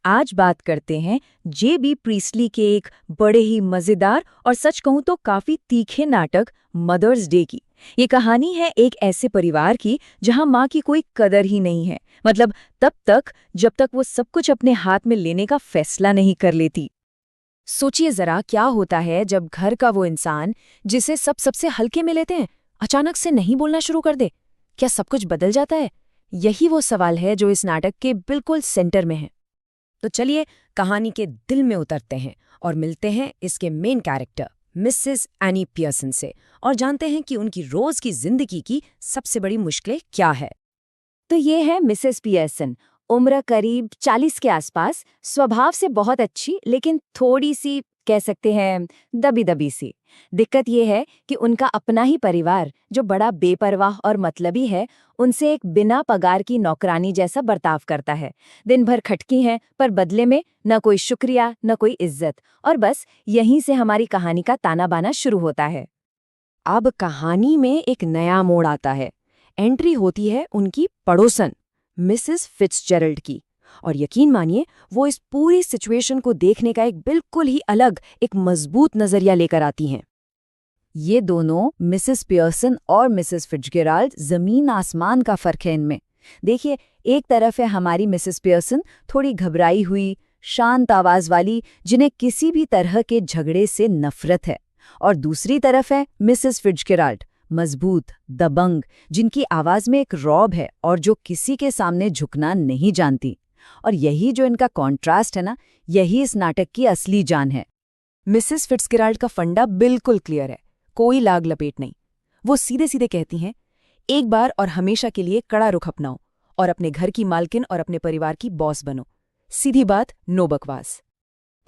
आज बात करते हैं जे.बी. प्रीस्टली के एक बड़े ही मजेदार और सच कहूं तो काफी तीखे नाटक मदर्स डे की। ये कहानी है एक ऐसे परिवार की जहां माँ की कोई कदर ही नहीं है, मतलब तब तक जब तक वो सब कुछ अपने हाथ में लेने का फैसला नहीं कर लेती। सोचिए जरा क्या होता है जब घर का वो इंसान जिसे सब सबसे हल्के में लेते हैं अचानक से नहीं बोलना शुरू कर दे। क्या सब कुछ बदल जाता है? यही वो सवाल है जो इस नाटक के बिल्कुल सेंटर में है। तो चलिए कहानी के दिल में उतरते हैं और मिलते हैं इसके main character Mrs any Pearson से और जानते हैं कि उनकी रोज की जिंदगी की सबसे बड़ी मुश्किलें क्या है। तो ये है मिसेस पियर्सन। उम्र करीब 40 के आसपास, स्वभाव से बहुत अच्छी लेकिन थोड़ी सी कह सकते हैं दबी दबी सी। दिक्कत ये है कि उनका अपना ही परिवार जो बड़ा बेपरवाह और मतलबी है, उनसे एक बिना पगार की नौकरानी जैसा बर्ताव करता है। दिन भर खटकी हैं पर बदले में न कोई शुक्रिया न कोई इज्जत, और बस यहीं से हमारी कहानी का ताना बाना शुरू होता है। अब कहानी में एक नया मोड़ आता है। एंट्री होती है उनकी पड़ोसन मिसेस फिट्जजेरल्ड की, और यकीन मानिए वो इस पूरी सिचुएशन को देखने का एक बिल्कुल ही अलग, एक मजबूत नजरिया लेकर आती हैं। ये दोनों मिसेस पियर्सन और मिसेस फिट्जजेराल्ड जमीन आसमान का फर्क है इनमें। देखिए, एक तरफ है हमारी मिसेस पियर्सन, थोड़ी घबराई हुई, शांत आवाज वाली, जिन्हें किसी भी तरह के झगड़े से नफरत है, और दूसरी तरफ है मिसेस फिट्जजेराल्ड, मजबूत, दबंग, जिनकी आवाज में एक रौब है और जो किसी के सामने झुकना नहीं जानती। और यही जो इनका कॉन्ट्रास्ट है ना, यही इस नाटक की असली जान है। मिसेस फिट्जजेराल्ड का फंडा बिल्कुल क्लियर है, कोई लाग लपेट नहीं। वो सीधे सीधे कहती हैं, एक बार और हमेशा के लिए कड़ा रुख अपनाओ और अपने घर की मालकिन और अपने परिवार की बॉस बनो। सीधी बात, नो बकवास।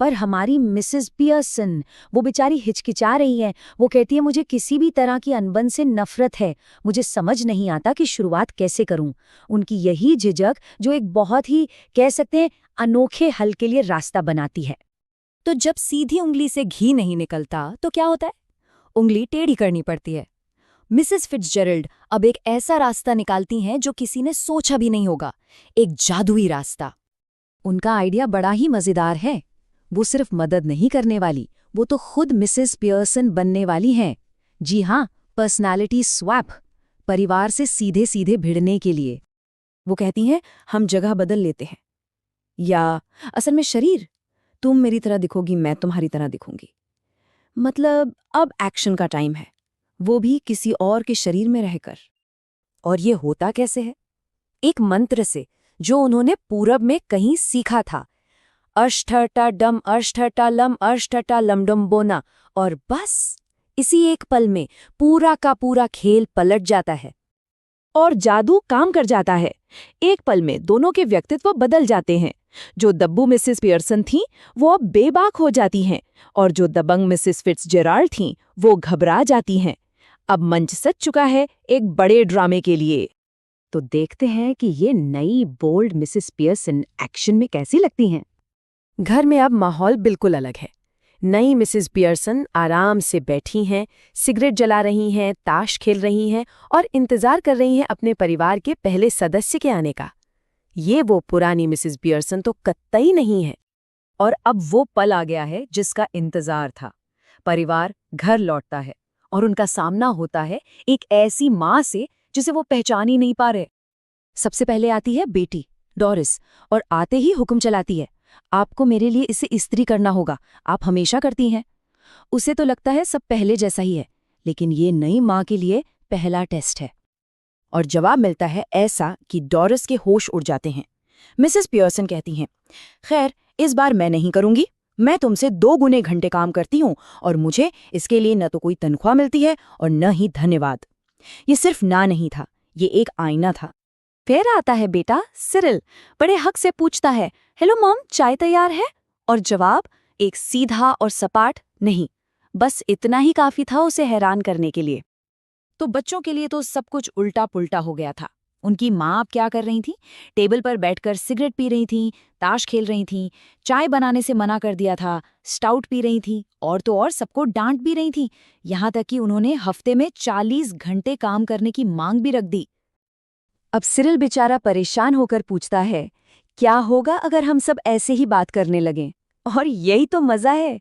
पर हमारी मिसेस पियर्सन, वो बेचारी हिचकिचा रही है। वो कहती है, मुझे किसी भी तरह की अनबन से नफरत है, मुझे समझ नहीं आता कि शुरुआत कैसे करूं। उनकी यही झिझक जो एक बहुत ही कह सकते हैं अनोखे हल के लिए रास्ता बनाती है। तो जब सीधी उंगली से घी नहीं निकलता तो क्या होता है? उंगली टेढ़ी करनी पड़ती है। मिसेस फिट्जजेरल्ड अब एक ऐसा रास्ता निकालती हैं जो किसी ने सोचा भी नहीं होगा, एक जादुई रास्ता। उनका आइडिया बड़ा ही मजेदार है। वो सिर्फ मदद नहीं करने वाली, वो तो खुद मिसेस पियर्सन बनने वाली हैं। जी हाँ, पर्सनालिटी स्वैप, परिवार से सीधे सीधे भिड़ने के लिए। वो कहती हैं, हम जगह बदल लेते हैं, या असल में शरीर, तुम मेरी तरह दिखोगी, मैं तुम्हारी तरह दिखूंगी। मतलब अब एक्शन का टाइम है, वो भी किसी और के शरीर में रहकर। और ये होता कैसे है? एक मंत्र से जो उन्होंने पूरब में कहीं सीखा था, अष्ठटा डम अष्ठटा लम अष्ठटा लमडम बोना, और बस इसी एक पल में पूरा का पूरा खेल पलट जाता है और जादू काम कर जाता है। एक पल में दोनों के व्यक्तित्व बदल जाते हैं। जो दब्बू मिसेस पियर्सन थीं, वो अब बेबाक हो जाती हैं, और जो दबंग मिसेस फिट्जजेराल्ड थीं, वो घबरा जाती हैं। अब मंच सज चुका है एक बड़े ड्रामे के लिए। तो देखते हैं कि ये नई बोल्ड मिसेस पियर्सन एक्शन में कैसी लगती हैं। घर में अब माहौल बिल्कुल अलग है। नई मिसेस पियर्सन आराम से बैठी हैं, सिगरेट जला रही हैं, ताश खेल रही हैं और इंतजार कर रही हैं अपने परिवार के पहले सदस्य के आने का। ये वो पुरानी मिसेस पियर्सन तो कतई नहीं है। और अब वो पल आ गया है जिसका इंतजार था। परिवार घर लौटता है और उनका सामना होता है एक ऐसी माँ से जिसे वो पहचान ही नहीं पा रहे। सबसे पहले आती है बेटी डोरिस, और आते ही हुक्म चलाती है, आपको मेरे लिए इसे इस्त्री करना होगा, आप हमेशा करती हैं। उसे तो लगता है सब पहले जैसा ही है, लेकिन ये नई माँ के लिए पहला टेस्ट है। और जवाब मिलता है ऐसा कि डोरिस के होश उड़ जाते हैं। मिसेस पियर्सन कहती हैं, खैर इस बार मैं नहीं करूंगी, मैं तुमसे 2 गुने घंटे काम करती हूँ और मुझे इसके लिए न तो कोई तनख्वाह मिलती है और न ही धन्यवाद। ये सिर्फ ना नहीं था, ये एक आईना था। फिर आता है बेटा सिरिल, बड़े हक से पूछता है, हेलो मॉम, चाय तैयार है? और जवाब एक सीधा और सपाट नहीं। बस इतना ही काफी था उसे हैरान करने के लिए। तो बच्चों के लिए तो सब कुछ उल्टा पुल्टा हो गया था। उनकी माँ अब क्या कर रही थी? टेबल पर बैठकर सिगरेट पी रही थीं, ताश खेल रही थीं, चाय बनाने से मना कर दिया था, स्टाउट पी रही थीं, और तो और सबको डांट भी रही थीं। यहाँ तक कि उन्होंने हफ्ते में 40 घंटे काम करने की मांग भी रख दी। अब सिरिल बेचारा परेशान होकर पूछता है, क्या होगा अगर हम सब ऐसे ही बात करने लगें? और यही तो मजा है।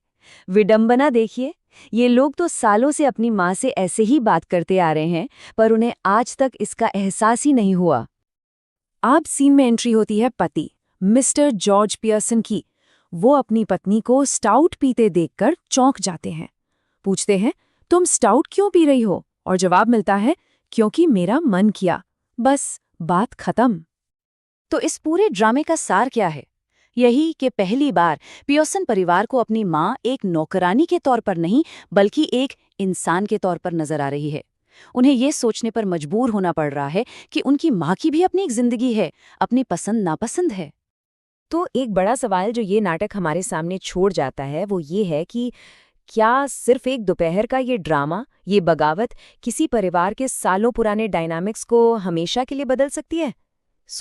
विडंबना देखिए, ये लोग तो सालों से अपनी माँ से ऐसे ही बात करते आ रहे हैं, पर उन्हें आज तक इसका एहसास ही नहीं हुआ। अब सीन में एंट्री होती है पति, मिस्टर जॉर्ज पियर्सन की। वो अपनी पत्नी को स्टाउट पीते देखकर चौंक जाते हैं। पूछते हैं, तुम स्टाउट क्यों पी रही हो? और जवाब मिलता है, क्योंकि मेरा मन किया। बस, बात खत्म। तो इस पूरे ड्रामे का सार क्या है? यही कि पहली बार पियर्सन परिवार को अपनी माँ एक नौकरानी के तौर पर नहीं, बल्कि एक इंसान के तौर पर नजर आ रही है। उन्हें ये सोचने पर मजबूर होना पड़ रहा है कि उनकी माँ की भी अपनी एक जिंदगी है, अपनी पसंद नापसंद है। तो एक बड़ा सवाल जो ये नाटक हमारे सामने छोड़ जाता है वो ये है कि क्या सिर्फ एक दोपहर का ये ड्रामा, ये बगावत किसी परिवार के सालों पुराने डायनामिक्स को हमेशा के लिए बदल सकती है?